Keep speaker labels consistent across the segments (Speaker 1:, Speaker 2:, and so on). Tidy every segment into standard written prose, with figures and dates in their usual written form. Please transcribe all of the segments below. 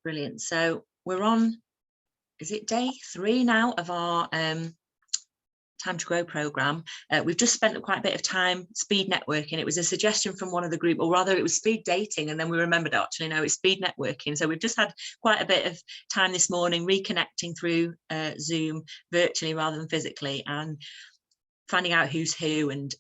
Speaker 1: Brilliant. So we're on, is it day 3 now of our Time to Grow program? We've just spent quite a bit of time speed networking. It was a suggestion from one of the group, or rather it was speed dating, and then we remembered actually no, it's speed networking. So we've just had quite a bit of time this morning reconnecting through Zoom virtually rather than physically, and finding out who's who, and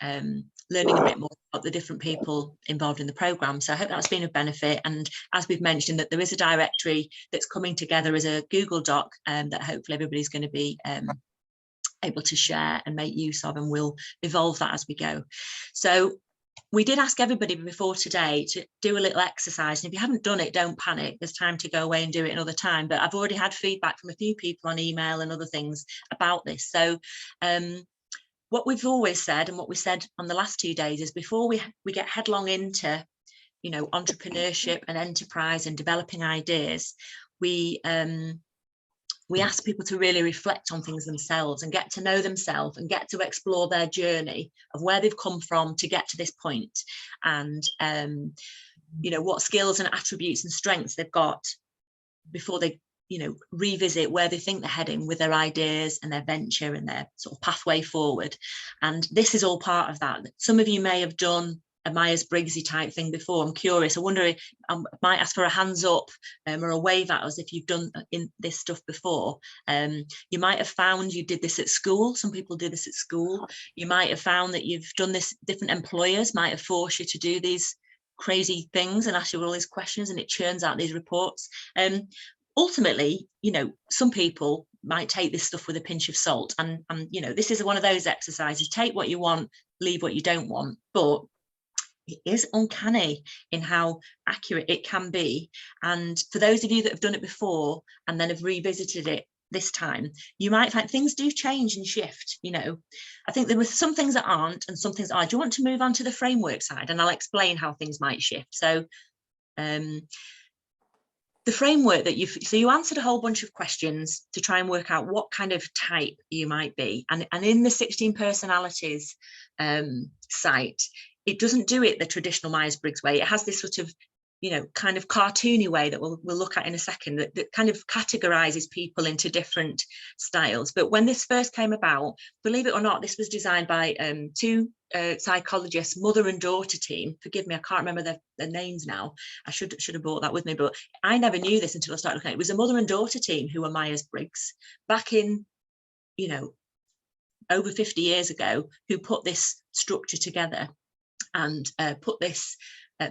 Speaker 1: learning a bit more about the different people involved in the program. So I hope that's been of benefit. And as we've mentioned, that there is a directory that's coming together as a Google Doc that hopefully everybody's going to be able to share and make use of, and we'll evolve that as we go. So we did ask everybody before today to do a little exercise, and if you haven't done it, don't panic, there's time to go away and do it another time. But I've already had feedback from a few people on email and other things about this. So what we've always said, and what we said on the last 2 days, is before we get headlong into, you know, entrepreneurship and enterprise and developing ideas, we ask people to really reflect on things themselves and get to know themselves and get to explore their journey of where they've come from to get to this point, and you know, what skills and attributes and strengths they've got before they, you know, revisit where they think they're heading with their ideas and their venture and their sort of pathway forward. And this is all part of that. Some of you may have done a Myers-Briggsy type thing before. I'm curious. I wonder if I might ask for a hands up or a wave at us if you've done this stuff before. You might have found you did this at school. Some people do this at school. You might have found that you've done this. Different employers might have forced you to do these crazy things and ask you all these questions, and it churns out these reports. Ultimately, you know, some people might take this stuff with a pinch of salt, and you know, this is one of those exercises. Take what you want, leave what you don't want, but it is uncanny in how accurate it can be. And for those of you that have done it before and then have revisited it this time, you might find things do change and shift. You know, I think there were some things that aren't and some things are. Do you want to move on to the framework side, and I'll explain how things might shift? So the framework that you answered a whole bunch of questions to try and work out what kind of type you might be, and in the 16 personalities site, it doesn't do it the traditional Myers-Briggs way. It has this sort of, you know, kind of cartoony way that we'll look at in a second, that kind of categorizes people into different styles. But when this first came about, believe it or not, this was designed by two psychologists, mother and daughter team. Forgive me, I can't remember their names now. I should have brought that with me, but I never knew this until I started looking at it. It was a mother and daughter team who were Myers-Briggs back in, you know, over 50 years ago, who put this structure together and put this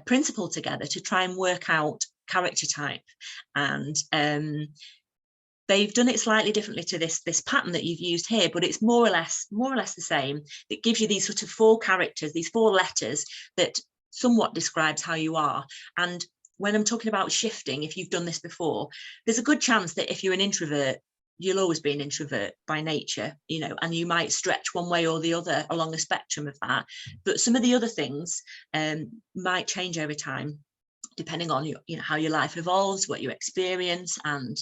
Speaker 1: principle together to try and work out character type. And they've done it slightly differently to this pattern that you've used here, but it's more or less the same. It gives you these sort of 4 characters, these 4 letters that somewhat describes how you are. And when I'm talking about shifting, if you've done this before, there's a good chance that if you're an introvert, you'll always be an introvert by nature, you know, and you might stretch one way or the other along the spectrum of that. But some of the other things might change over time, depending on how your life evolves, what you experience, and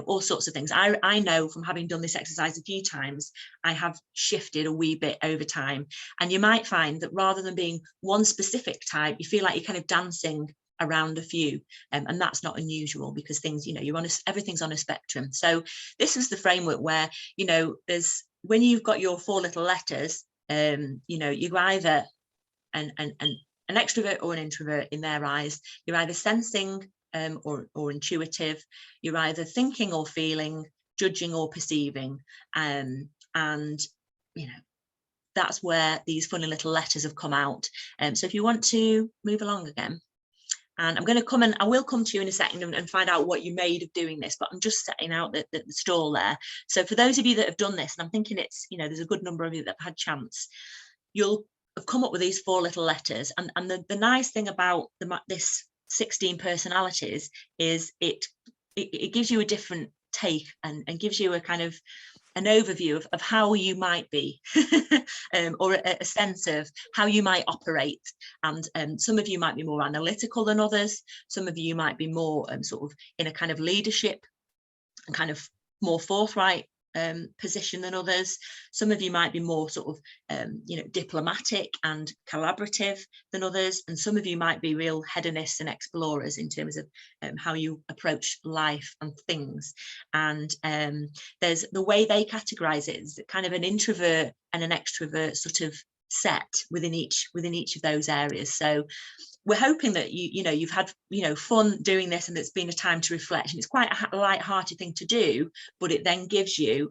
Speaker 1: all sorts of things. I know from having done this exercise a few times, I have shifted a wee bit over time. And you might find that rather than being one specific type, you feel like you're kind of dancing around a few, and that's not unusual, because things, everything's on a spectrum. So this is the framework where there's, when you've got your 4 little letters, you're either an extrovert or an introvert in their eyes. You're either sensing or intuitive. You're either thinking or feeling, judging or perceiving, and that's where these funny little letters have come out. So if you want to move along again. And I'm going to come, and I will come to you in a second and find out what you made of doing this, but I'm just setting out the stall there. So for those of you that have done this, and I'm thinking it's, there's a good number of you that have had chance, you'll have come up with these 4 little letters. And the nice thing about this 16 personalities is it gives you a different take and gives you a kind of an overview of how you might be, or a sense of how you might operate. And some of you might be more analytical than others. Some of you might be more sort of in a kind of leadership and kind of more forthright position than others. Some of you might be more sort of diplomatic and collaborative than others, and some of you might be real hedonists and explorers in terms of how you approach life and things. And there's the way they categorize it is kind of an introvert and an extrovert sort of set within each of those areas. So we're hoping that you've had fun doing this, and it's been a time to reflect, and it's quite a light-hearted thing to do, but it then gives you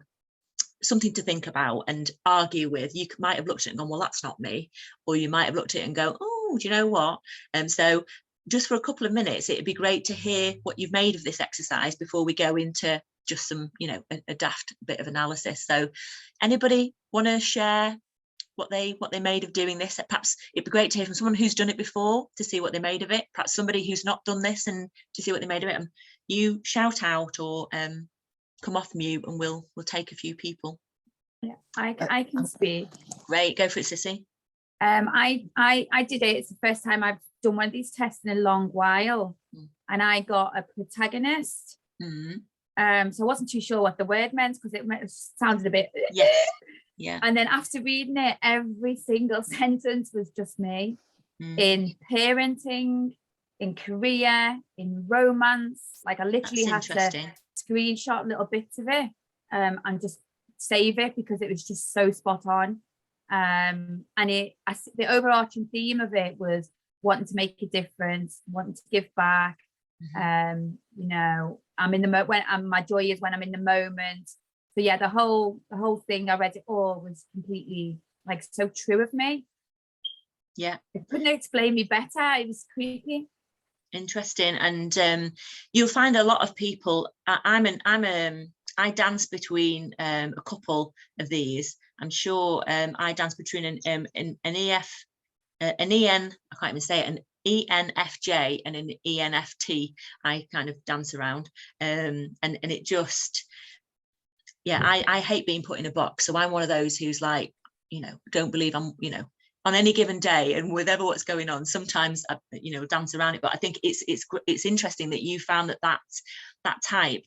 Speaker 1: something to think about and argue with. You might have looked at it and gone, well, that's not me, or you might have looked at it and go, oh, do you know what? So just for a couple of minutes, it'd be great to hear what you've made of this exercise before we go into just some a daft bit of analysis. So anybody want to share what they made of doing this? Perhaps it'd be great to hear from someone who's done it before to see what they made of it, perhaps somebody who's not done this and to see what they made of it. And you shout out or come off mute and we'll take a few people.
Speaker 2: Yeah, I can speak.
Speaker 1: Great, go for it, Sissy.
Speaker 2: I did it. It's the first time I've done one of these tests in a long while, and I got a protagonist. So I wasn't too sure what the word meant because it sounded a bit
Speaker 1: yeah.
Speaker 2: And then after reading it, every single sentence was just me in parenting, in career, in romance. Like I literally had to screenshot little bits of it and just save it because it was just so spot on. And the overarching theme of it was wanting to make a difference, wanting to give back. I'm in the my joy is when I'm in the moment. So yeah, the whole thing, I read it all, was completely like so true of me.
Speaker 1: Yeah,
Speaker 2: I couldn't explain me better. It was creepy.
Speaker 1: Interesting. And you'll find a lot of people. I dance between a couple of these. I'm sure I dance between an EF, an EN. I can't even say it. An ENFJ and an ENFT. I kind of dance around, and it just. Yeah, I hate being put in a box. So I'm one of those who's like, don't believe I'm, on any given day and whatever what's going on, sometimes I, dance around it. But I think it's interesting that you found that type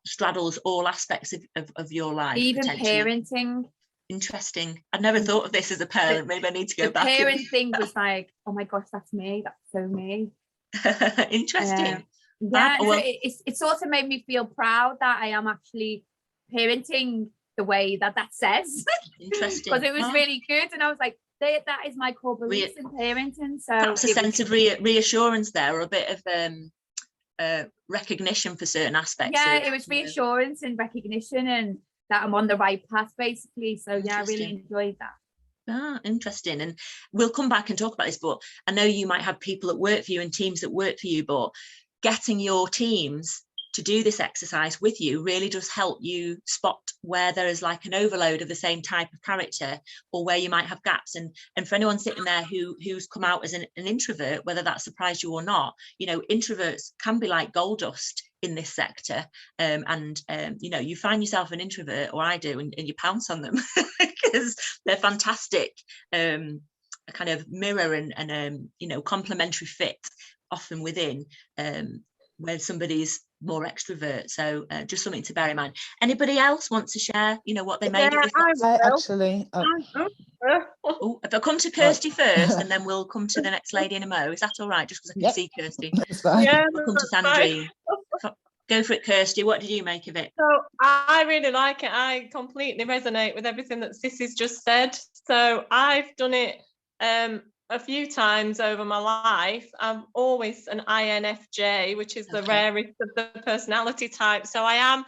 Speaker 1: straddles all aspects of your life.
Speaker 2: Even parenting.
Speaker 1: Interesting. I'd never thought of this as a parent. Maybe I need to go back.
Speaker 2: The parent thing was like, oh my gosh, that's me. That's so me.
Speaker 1: Interesting.
Speaker 2: Yeah, well, it sort of made me feel proud that I am actually parenting the way that says.
Speaker 1: Interesting.
Speaker 2: Because it was really good, and I was like, that is my core beliefs in parenting. So
Speaker 1: that's a sense of reassurance there, or a bit of recognition for certain aspects.
Speaker 2: Yeah, it was reassurance and recognition, and that I'm on the right path, basically. So yeah, I really enjoyed that.
Speaker 1: Interesting. And we'll come back and talk about this, but I know you might have people that work for you and teams that work for you, but getting your teams to do this exercise with you really does help you spot where there is like an overload of the same type of character, or where you might have gaps. And for anyone sitting there who's come out as an introvert, whether that surprised you or not, introverts can be like gold dust in this sector, and you find yourself an introvert, or I do, and you pounce on them because they're fantastic, a kind of mirror and complementary fit often within where somebody's more extrovert. So just something to bear in mind. Anybody else want to share what they made of this?
Speaker 3: Actually,
Speaker 1: if I come to Kirsty first and then we'll come to the next lady in a mo, is that all right? Just because I can see Kirsty.
Speaker 3: Yeah,
Speaker 1: we'll come to Sandrine. Go for it, Kirsty. What did you make of it?
Speaker 4: So I really like it. I completely resonate with everything that Sissy's just said. So I've done it a few times over my life. I'm always an INFJ, which is the rarest of the personality types. So I am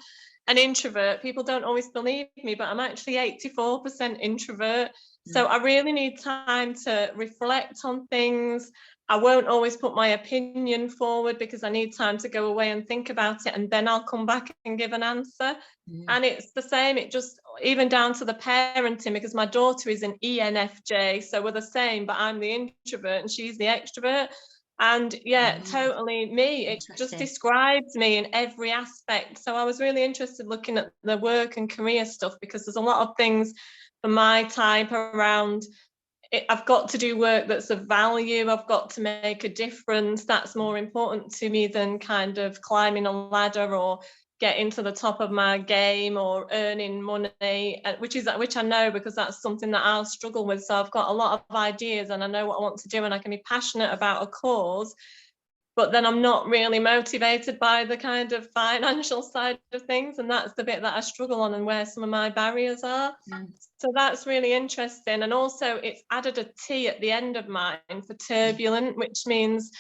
Speaker 4: an introvert. People don't always believe me, but I'm actually 84% introvert. So I really need time to reflect on things. I won't always put my opinion forward because I need time to go away and think about it, and then I'll come back and give an answer. And it's the same, it just, even down to the parenting, because my daughter is an ENFJ, so we're the same, but I'm the introvert and she's the extrovert. And yeah, totally me. It just describes me in every aspect. So I was really interested looking at the work and career stuff, because there's a lot of things for my type around I've got to do work that's of value. I've got to make a difference. That's more important to me than kind of climbing a ladder or getting to the top of my game or earning money, which I know, because that's something that I'll struggle with. So I've got a lot of ideas and I know what I want to do and I can be passionate about a cause, but then I'm not really motivated by the kind of financial side of things. And that's the bit that I struggle on and where some of my barriers are. So that's really interesting. And also it's added a T at the end of mine for turbulent, which means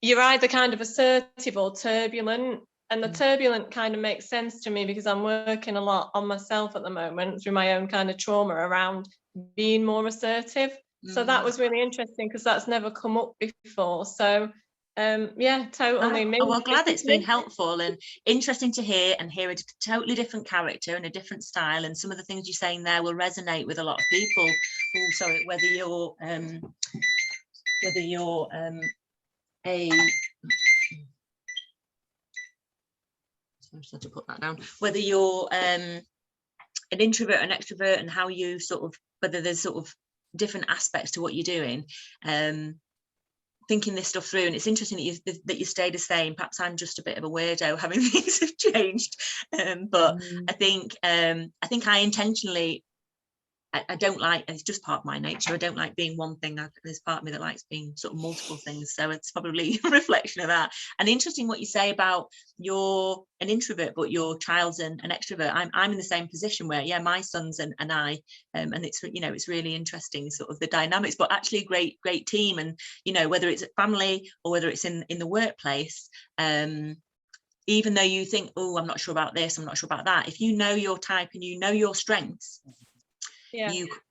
Speaker 4: you're either kind of assertive or turbulent. And the turbulent kind of makes sense to me because I'm working a lot on myself at the moment through my own kind of trauma around being more assertive. So that was really interesting because that's never come up before. So yeah, totally.
Speaker 1: Well, glad it's been helpful and interesting to hear a totally different character and a different style. And some of the things you're saying there will resonate with a lot of people. Oh, sorry, whether you're a I just had to put that down. Whether you're an introvert, an extrovert, and how you sort of, whether there's sort of different aspects to what you're doing, thinking this stuff through. And it's interesting that you stay the same. Perhaps I'm just a bit of a weirdo, having things have changed. But I think I intentionally. I don't like, it's just part of my nature. I don't like being one thing. There's part of me that likes being sort of multiple things. So it's probably a reflection of that. And interesting what you say about you're an introvert, but your child's an extrovert. I'm in the same position where, yeah, my sons and I, and it's, you know, it's really interesting sort of the dynamics, but actually a great team. And, you know, whether it's a family or whether it's in the workplace, even though you think, oh, I'm not sure about this, I'm not sure about that. If you know your type and you know your strengths,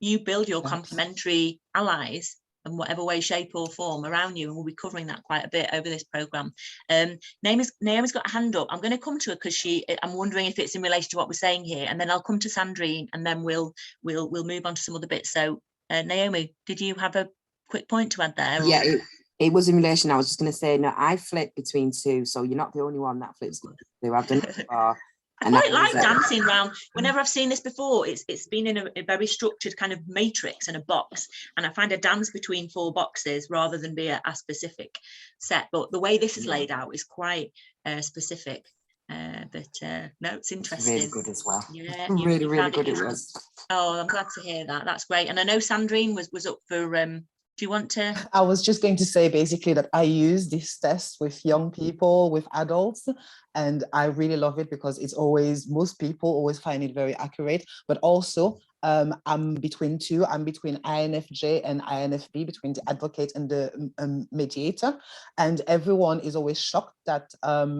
Speaker 1: you build your complementary allies in whatever way, shape or form around you, and we'll be covering that quite a bit over this program. Naomi's got a hand up. I'm going to come to her because I'm wondering if it's in relation to what we're saying here, and then I'll come to Sandrine, and then we'll move on to some other bits. So Naomi, did you have a quick point to add there?
Speaker 3: Yeah, it was in relation. I was just going to say, no, I flip between two, so you're not the only one that flips between two. I've done it before.
Speaker 1: I quite like dancing around. Whenever I've seen this before, it's been in a very structured kind of matrix and a box, and I find a dance between 4 boxes rather than be a specific set. But the way this is laid out is quite specific. But no, it's interesting.
Speaker 3: Really good as well.
Speaker 1: Yeah,
Speaker 3: really good it was.
Speaker 1: Oh, I'm glad to hear that. That's great. And I know Sandrine was up for. Do you want to?
Speaker 5: I was just going to say basically that I use this test with young people, with adults, and I really love it because it's always, most people always find it very accurate, but also I'm between two. I'm between INFJ and INFP, between the advocate and the mediator. And everyone is always shocked that I'm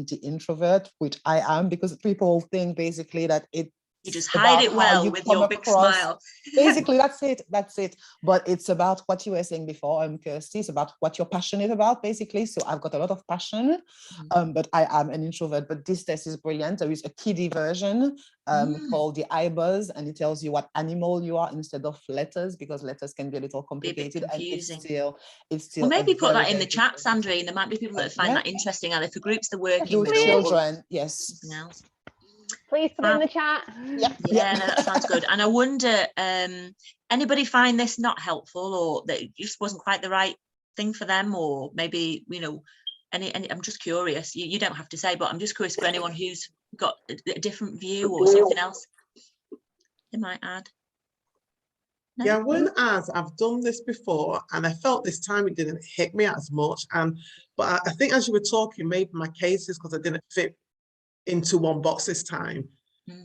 Speaker 5: the introvert, which I am, because people think basically that
Speaker 1: you just hide it well with your big smile.
Speaker 5: Basically, that's it. But it's about what you were saying before, Kirsty. It's about what you're passionate about, basically. So I've got a lot of passion, but I am an introvert. But this test is brilliant. There is a kiddie version called the iBuzz, and it tells you what animal you are instead of letters, because letters can be a little complicated. And it's still.
Speaker 1: Well, maybe put that in the chat, Sandrine. There might be people that find that interesting, either for groups they're working with
Speaker 5: children. Yes.
Speaker 1: Else.
Speaker 6: Please put it in the chat.
Speaker 1: Yeah, no, that sounds good. And I wonder, anybody find this not helpful, or that it just wasn't quite the right thing for them, or maybe, you know, any I'm just curious. You don't have to say, but I'm just curious for anyone who's got a different view or something else they might add. No?
Speaker 7: Yeah, I wouldn't add. I've done this before, and I felt this time it didn't hit me as much. But I think as you were talking, maybe my case is because I didn't fit into one box this time,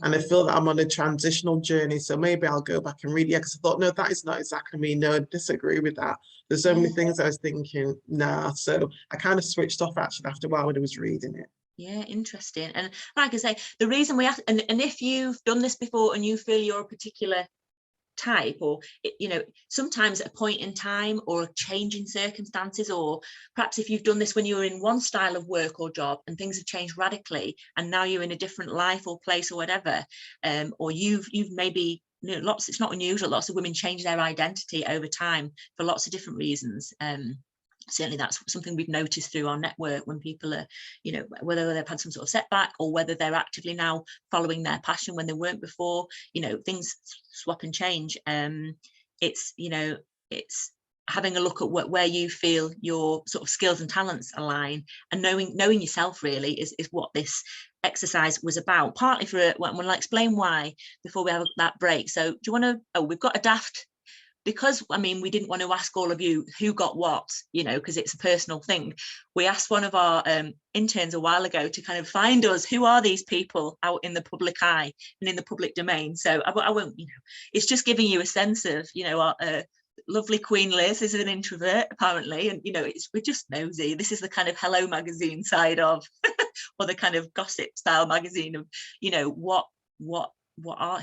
Speaker 7: and I feel that I'm on a transitional journey, so maybe I'll go back and read it, because I thought, no, that is not exactly me. No, I disagree with that. There's so many things I was thinking, nah. So I kind of switched off actually after a while when I was reading it.
Speaker 1: Yeah, interesting. And like I say, the reason we ask, and if you've done this before and you feel you're a particular type, or you know, sometimes at a point in time or a change in circumstances, or perhaps if you've done this when you were in one style of work or job and things have changed radically and now you're in a different life or place or whatever, or you've maybe, you know, it's not unusual, lots of women change their identity over time for lots of different reasons. Certainly that's something we've noticed through our network, when people are, you know, whether they've had some sort of setback or whether they're actively now following their passion when they weren't before, you know, things swap and change. It's, you know, it's having a look at where you feel your sort of skills and talents align, and knowing yourself really is what this exercise was about. Partly for when I'll explain why before we have that break. So do you want to? Oh, we've got a daft, because I mean we didn't want to ask all of you who got what, you know, because it's a personal thing. We asked one of our interns a while ago to kind of find us, who are these people out in the public eye and in the public domain. So I won't, you know, it's just giving you a sense of, you know, our lovely Queen Liz is an introvert apparently, and you know, we're just nosy. This is the kind of Hello magazine side of or the kind of gossip style magazine of, you know,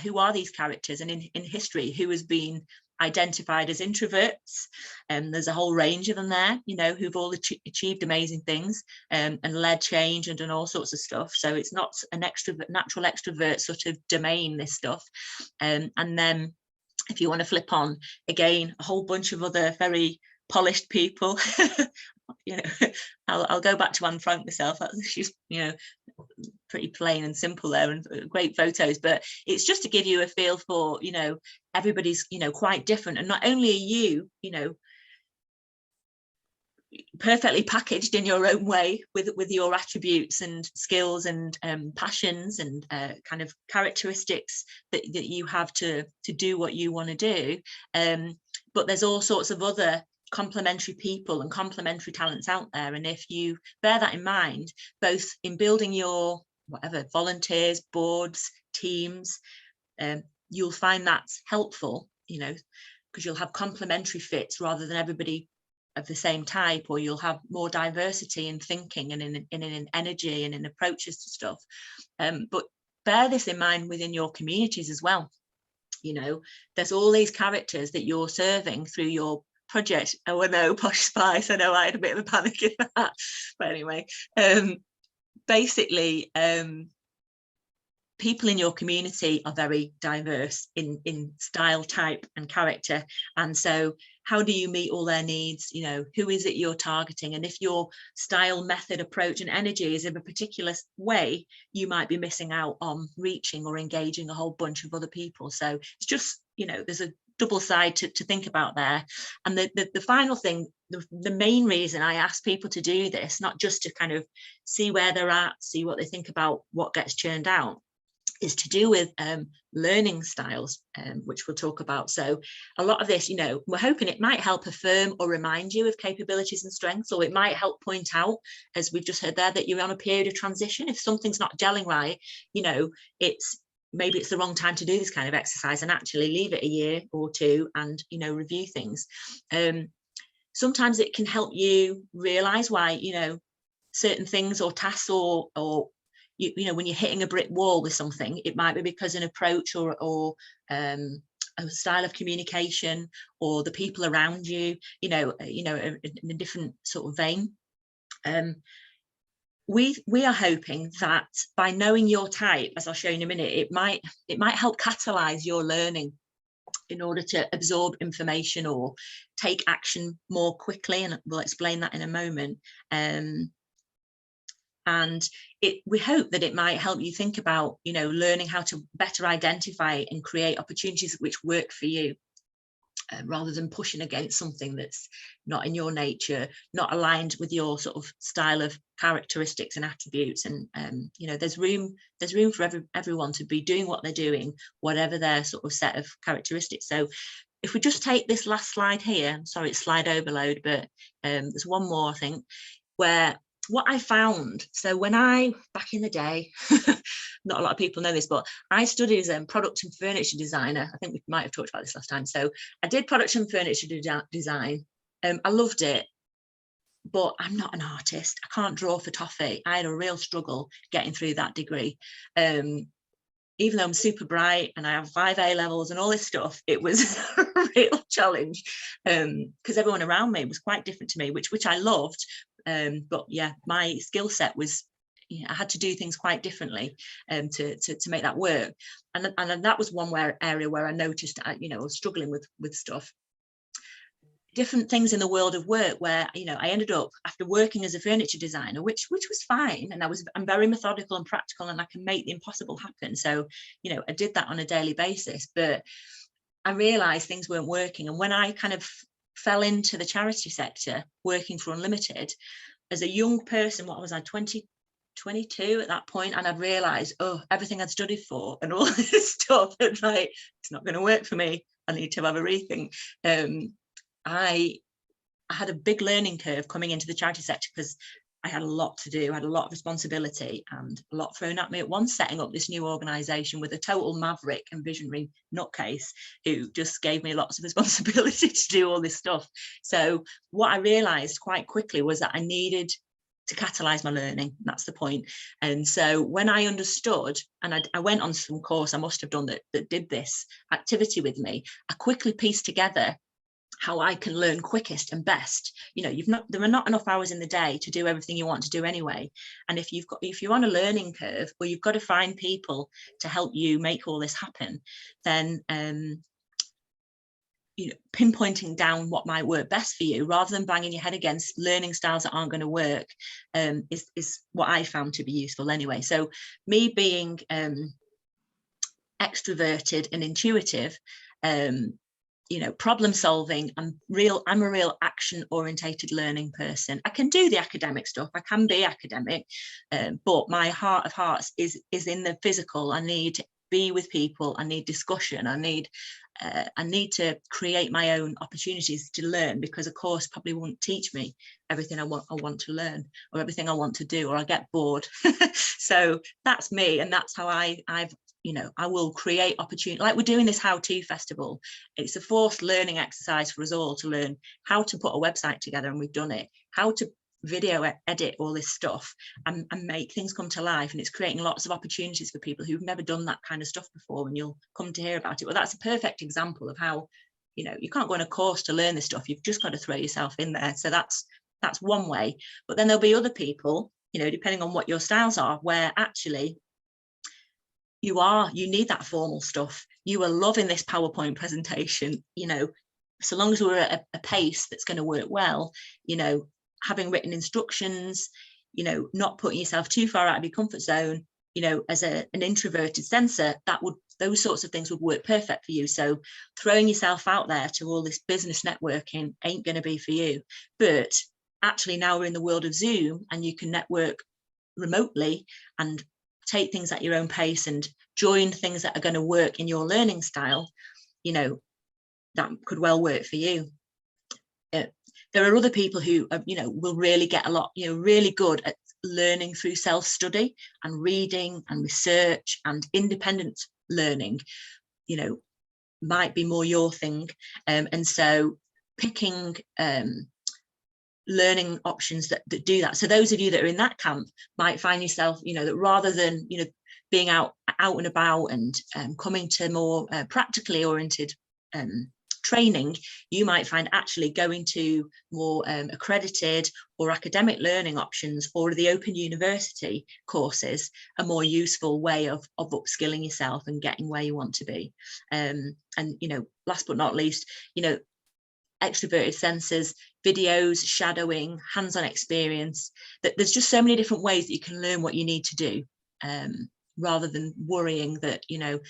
Speaker 1: who are these characters, and in history who has been identified as introverts, and there's a whole range of them there, you know, who've all achieved amazing things and led change and done all sorts of stuff. So it's not an extrovert, natural extrovert sort of domain, this stuff. And then if you want to flip on again, a whole bunch of other very polished people. You know, I'll go back to Anne Frank myself. She's, you know, pretty plain and simple there, and great photos. But it's just to give you a feel for, you know, everybody's, you know, quite different, and not only are you, you know, perfectly packaged in your own way with your attributes and skills and passions and kind of characteristics that you have to do what you want to do, but there's all sorts of other complementary people and complementary talents out there. And if you bear that in mind, both in building your whatever volunteers, boards, teams, you'll find that's helpful, you know, because you'll have complementary fits rather than everybody of the same type, or you'll have more diversity in thinking and in energy and in approaches to stuff. But bear this in mind within your communities as well. You know, there's all these characters that you're serving through your project. Oh no, Posh Spice, I know I had a bit of a panic in that, but anyway, basically people in your community are very diverse in style, type and character, and so how do you meet all their needs? You know, who is it you're targeting? And if your style, method, approach and energy is in a particular way, you might be missing out on reaching or engaging a whole bunch of other people. So it's just, you know, there's a double side to think about there. And the final thing, the main reason I ask people to do this, not just to kind of see where they're at, see what they think about what gets churned out, is to do with learning styles, which we'll talk about. So a lot of this, you know, we're hoping it might help affirm or remind you of capabilities and strengths, or it might help point out, as we've just heard there, that you're on a period of transition. If something's not gelling right, you know, maybe it's the wrong time to do this kind of exercise, and actually leave it a year or two and, you know, review things. Sometimes it can help you realize why, you know, certain things or tasks or you know, when you're hitting a brick wall with something, it might be because an approach or a style of communication or the people around you, you know, in a different sort of vein. We are hoping that by knowing your type, as I'll show you in a minute, it might help catalyze your learning in order to absorb information or take action more quickly, and we'll explain that in a moment. And we hope that it might help you think about, you know, learning how to better identify and create opportunities which work for you, rather than pushing against something that's not in your nature, not aligned with your sort of style of characteristics and attributes. And you know, there's room for everyone to be doing what they're doing, whatever their sort of set of characteristics. So if we just take this last slide here, sorry, it's slide overload, but there's one more, I think, where what I found, so when back in the day, not a lot of people know this, but I studied as a product and furniture designer. I think we might have talked about this last time. So I did product and furniture design. I loved it, but I'm not an artist. I can't draw for toffee. I had a real struggle getting through that degree. Even though I'm super bright and I have 5 A levels and all this stuff, it was a real challenge because everyone around me was quite different to me, which I loved. But yeah, my skill set was, you know, I had to do things quite differently to make that work. And that was one area where I noticed, you know, I was struggling with stuff. Different things in the world of work where, you know, I ended up after working as a furniture designer, which was fine. And I'm very methodical and practical, and I can make the impossible happen. So, you know, I did that on a daily basis, but I realized things weren't working. And when I kind of fell into the charity sector working for Unlimited as a young person. What was I, 22 at that point, and I'd realized, oh, everything I'd studied for and all this stuff, it's like, it's not going to work for me. I need to have a rethink. I had a big learning curve coming into the charity sector because I had a lot to do, I had a lot of responsibility and a lot thrown at me at once, setting up this new organisation with a total maverick and visionary nutcase who just gave me lots of responsibility to do all this stuff. So what I realised quite quickly was that I needed to catalyse my learning. That's the point. And so when I understood, and I went on some course I must have done that did this activity with me, I quickly pieced together how I can learn quickest and best. You know, there are not enough hours in the day to do everything you want to do anyway. And if you're on a learning curve, or you've got to find people to help you make all this happen, then you know, pinpointing down what might work best for you rather than banging your head against learning styles that aren't going to work is what I found to be useful anyway. So me being extroverted and intuitive, you know, problem solving, I'm a real action orientated learning person. I can do the academic stuff, I can be academic, but my heart of hearts is in the physical. I need to be with people, I need discussion, I need to create my own opportunities to learn, because a course probably won't teach me everything I want to learn or everything I want to do, or I get bored. So that's me, and that's how I've you know, I will create opportunity. Like we're doing this how-to festival. It's a forced learning exercise for us all to learn how to put a website together, and we've done it, how to video edit all this stuff and make things come to life. And it's creating lots of opportunities for people who've never done that kind of stuff before, and you'll come to hear about it. Well, that's a perfect example of how, you know, you can't go on a course to learn this stuff. You've just got to throw yourself in there. So that's one way. But then there'll be other people, you know, depending on what your styles are, where actually you need that formal stuff. You are loving this PowerPoint presentation, you know, so long as we're at a pace that's going to work well, you know, having written instructions, you know, not putting yourself too far out of your comfort zone, you know, as an introverted sensor, those sorts of things would work perfect for you. So throwing yourself out there to all this business networking ain't going to be for you. But actually now we're in the world of Zoom, and you can network remotely and take things at your own pace and join things that are going to work in your learning style, you know, that could well work for you. There are other people who you know, will really get a lot, you know, really good at learning through self-study and reading and research, and independent learning, you know, might be more your thing. And so picking learning options that do that. So those of you that are in that camp might find yourself, you know, that rather than, you know, being out and about and coming to more practically oriented training, you might find actually going to more accredited or academic learning options, or the Open University courses, a more useful way of upskilling yourself and getting where you want to be. And, you know, last but not least, you know, extroverted sensors, videos, shadowing, hands-on experience, that there's just so many different ways that you can learn what you need to do, rather than worrying that, you know,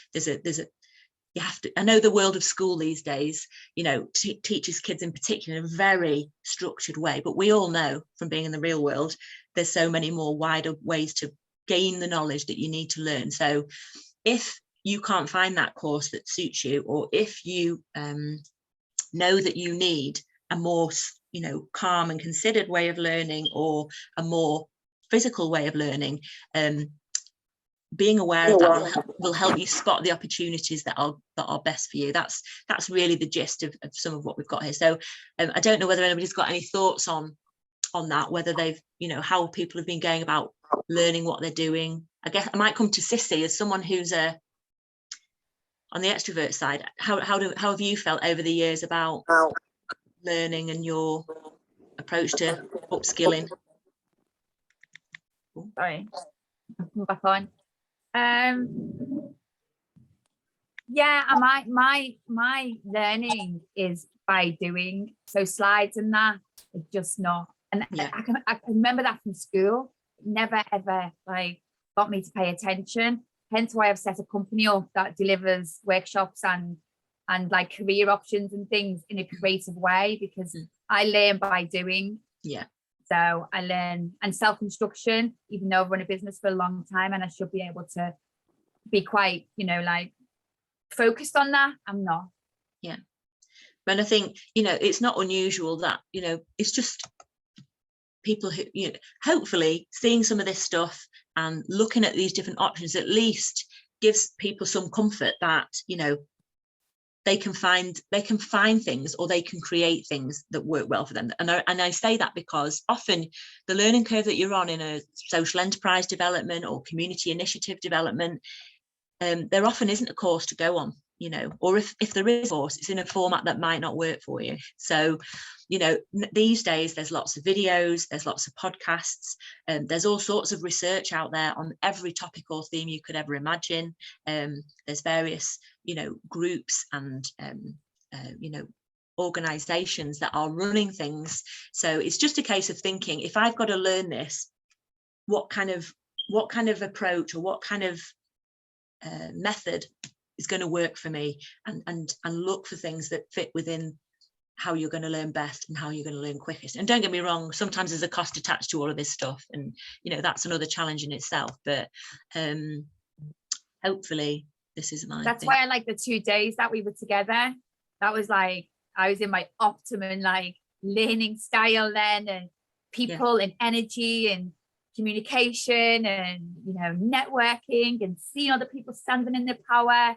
Speaker 1: you have to. I know the world of school these days, you know, teaches kids in particular in a very structured way, but we all know from being in the real world, there's so many more wider ways to gain the knowledge that you need to learn. So if you can't find that course that suits you, or if you know that you need a more, you know, calm and considered way of learning, or a more physical way of learning, being aware of that will help you spot the opportunities that are best for you. That's really the gist of some of what we've got here. So I don't know whether anybody's got any thoughts on that, whether they've, you know, how people have been going about learning what they're doing. I guess I might come to Sissy as someone who's on the extrovert side. How have you felt over the years about learning and your approach to upskilling?
Speaker 2: Sorry, I'm back on. Yeah, my learning is by doing. So slides and that, it's just not. And yeah. I can remember that from school. It never ever like got me to pay attention. Hence why I've set a company up that delivers workshops and and like career options and things in a creative way, because I learn by doing.
Speaker 1: Yeah.
Speaker 2: So I learn, and self-instruction, even though I've run a business for a long time and I should be able to be quite, you know, like focused on that, I'm not.
Speaker 1: Yeah. And I think, you know, it's not unusual that, you know, it's just people who, you know, hopefully seeing some of this stuff and looking at these different options at least gives people some comfort that, you know, they can find things, or they can create things that work well for them. And I say that because often the learning curve that you're on in a social enterprise development or community initiative development, there often isn't a course to go on, you know, or if there is a course, it's in a format that might not work for you. So, you know, these days there's lots of videos, there's lots of podcasts, there's all sorts of research out there on every topic or theme you could ever imagine. There's various, you know, groups and you know, organizations that are running things. So it's just a case of thinking, if I've got to learn this, what kind of approach or what kind of method is going to work for me, and look for things that fit within how you're going to learn best and how you're going to learn quickest. And don't get me wrong, sometimes there's a cost attached to all of this stuff, and you know, that's another challenge in itself, but hopefully this is my
Speaker 2: that's
Speaker 1: thing.
Speaker 2: why I like the 2 days that we were together. That was like, I was in my optimum like learning style then, and people and energy and communication and, you know, networking and seeing other people standing in their power.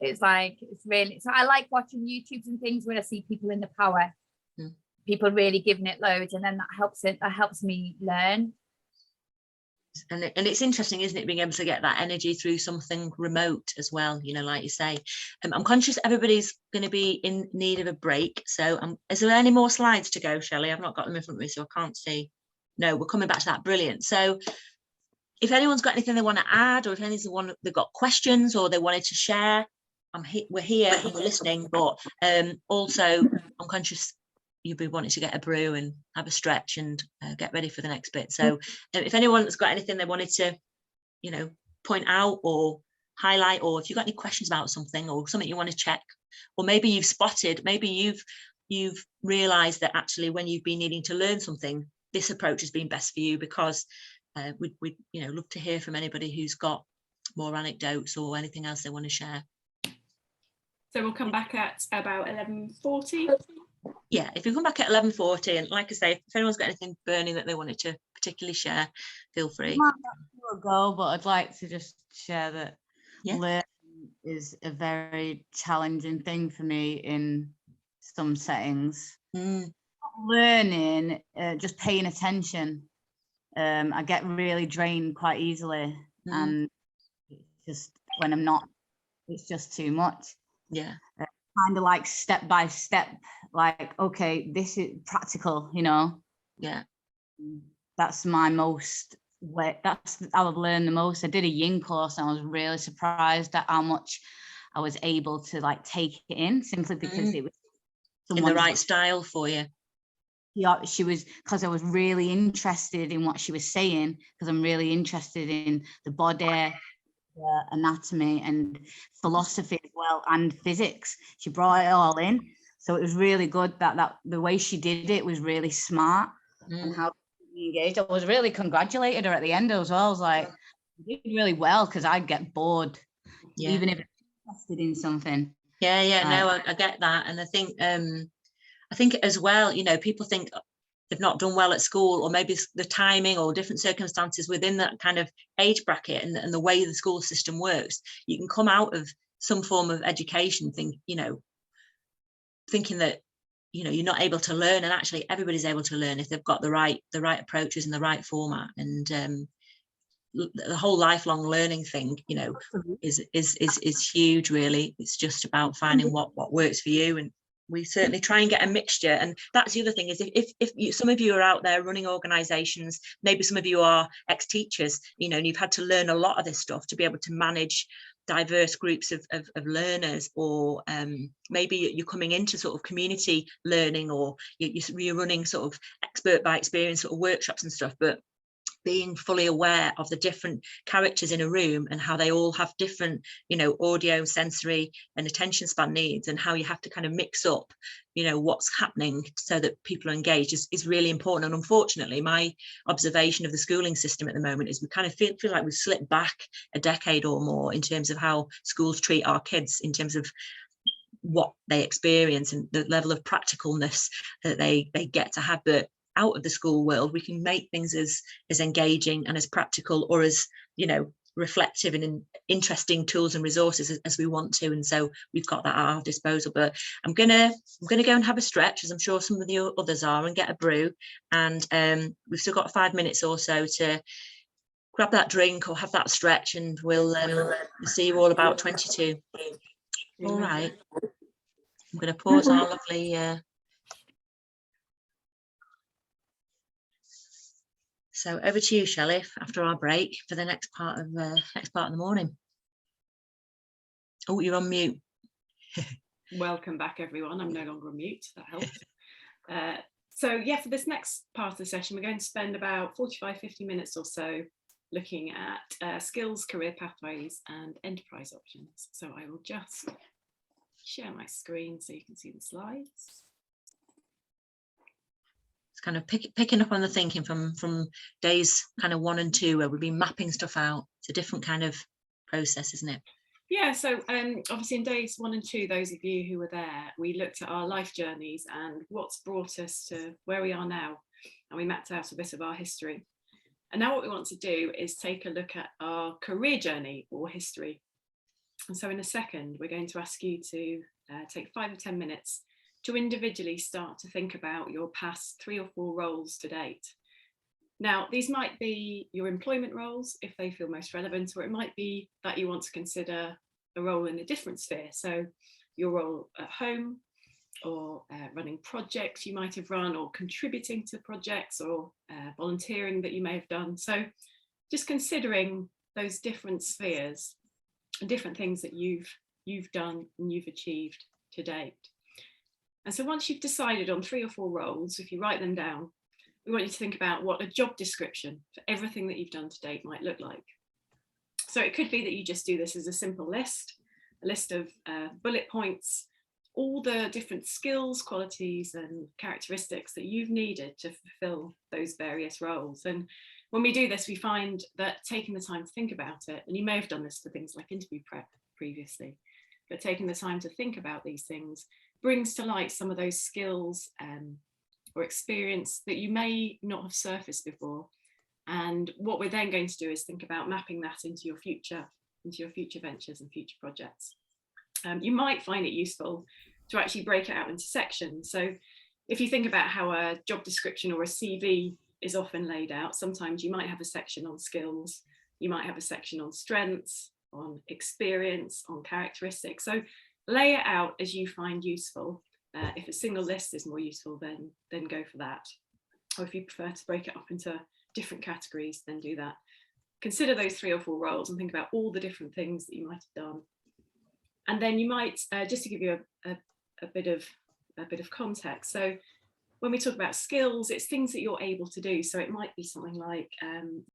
Speaker 2: It's like, it's really, so I like watching YouTubes and things where I see people in the power, people really giving it loads, and then that helps me learn.
Speaker 1: And it's interesting, isn't it, being able to get that energy through something remote as well, you know, like you say. I'm conscious everybody's going to be in need of a break, so is there any more slides to go, Shelley? I've not got them in front of me, so I can't see. No, we're coming back to that. Brilliant. So if anyone's got anything they want to add, or if they've got questions or they wanted to share, we're here and we're listening, but also I'm conscious you'll be wanting to get a brew and have a stretch and get ready for the next bit. So if anyone's got anything they wanted to, you know, point out or highlight, or if you've got any questions about something or something you want to check, or maybe you've spotted, maybe you've realized that actually when you've been needing to learn something, this approach has been best for you, because we'd you know, love to hear from anybody who's got more anecdotes or anything else they want to share.
Speaker 8: So we'll come back at about 11:40.
Speaker 1: Yeah, if you come back at 11:40, and like I say, if anyone's got anything burning that they wanted to particularly share, feel free.
Speaker 9: I go, but I'd like to just share that learning is a very challenging thing for me in some settings. Learning, just paying attention. I get really drained quite easily, and just when I'm not, it's just too much.
Speaker 1: Yeah.
Speaker 9: Kind of like step by step, like, okay, this is practical, you know.
Speaker 1: Yeah.
Speaker 9: That's my most way, that's how I've learned the most. I did a yin course and I was really surprised at how much I was able to like take it in, simply because it was
Speaker 1: in the right style for you.
Speaker 9: Yeah, she was, because I was really interested in what she was saying, because I'm really interested in the body, anatomy and philosophy as well, and physics. She brought it all in, so it was really good that the way she did it was really smart, and how she engaged. I was really congratulated her at the end as well. I was like, you did really well, because I'd get bored even if I'm interested in something.
Speaker 1: No, I get that. And I think as well, you know, people think they've not done well at school, or maybe the timing or different circumstances within that kind of age bracket and the way the school system works. You can come out of some form of education thinking that, you know, you're not able to learn, and actually everybody's able to learn if they've got the right approaches and the right format. And the whole lifelong learning thing, you know, is huge, really. It's just about finding what works for you, and we certainly try and get a mixture. And that's the other thing, is if some of you are out there running organizations, maybe some of you are ex-teachers, you know, and you've had to learn a lot of this stuff to be able to manage diverse groups of learners, or maybe you're coming into sort of community learning, or you're running sort of expert by experience sort of workshops and stuff. But being fully aware of the different characters in a room and how they all have different, you know, audio, sensory and attention span needs, and how you have to kind of mix up, you know, what's happening so that people are engaged is really important. And unfortunately, my observation of the schooling system at the moment is we kind of feel like we've slipped back a decade or more in terms of how schools treat our kids, in terms of what they experience and the level of practicalness that they get to have. But out of the school world, we can make things as engaging and as practical, or as, you know, reflective and interesting tools and resources as we want to. And so we've got that at our disposal. But I'm gonna go and have a stretch, as I'm sure some of the others are, and get a brew. And we've still got 5 minutes or so to grab that drink or have that stretch, and we'll see you all about 22. All right. I'm going to pause our lovely so over to you, Shelley, after our break for the next part of the morning. Oh, you're on mute.
Speaker 8: Welcome back, everyone. I'm no longer on mute. That helps. So yeah, for this next part of the session, we're going to spend about 45-50 minutes or so looking at skills, career pathways and enterprise options. So I will just share my screen so you can see the slides.
Speaker 1: It's kind of picking up on the thinking from days kind of 1 and 2, where we've been mapping stuff out. It's a different kind of process, isn't it?
Speaker 8: Yeah, so obviously in days 1 and 2, those of you who were there, we looked at our life journeys and what's brought us to where we are now, and we mapped out a bit of our history. And now what we want to do is take a look at our career journey or history. And so in a second, we're going to ask you to take 5 or 10 minutes to individually start to think about your past 3 or 4 roles to date. Now, these might be your employment roles, if they feel most relevant, or it might be that you want to consider a role in a different sphere. So your role at home, or running projects you might have run, or contributing to projects, or volunteering that you may have done. So just considering those different spheres, different things that you've done and you've achieved to date. And so once you've decided on 3 or 4 roles, if you write them down, we want you to think about what a job description for everything that you've done to date might look like. So it could be that you just do this as a simple list, a list of bullet points, all the different skills, qualities and characteristics that you've needed to fulfill those various roles. And when we do this, we find that taking the time to think about it, and you may have done this for things like interview prep previously, but taking the time to think about these things brings to light some of those skills or experience that you may not have surfaced before. And what we're then going to do is think about mapping that into your future ventures and future projects. You might find it useful to actually break it out into sections. So if you think about how a job description or a CV is often laid out, sometimes you might have a section on skills, you might have a section on strengths, on experience, on characteristics. So lay it out as you find useful. If a single list is more useful, then go for that. Or if you prefer to break it up into different categories, then do that. Consider those 3 or 4 roles and think about all the different things that you might have done. And then you might, just to give you a bit of context. So when we talk about skills, it's things that you're able to do. So it might be something like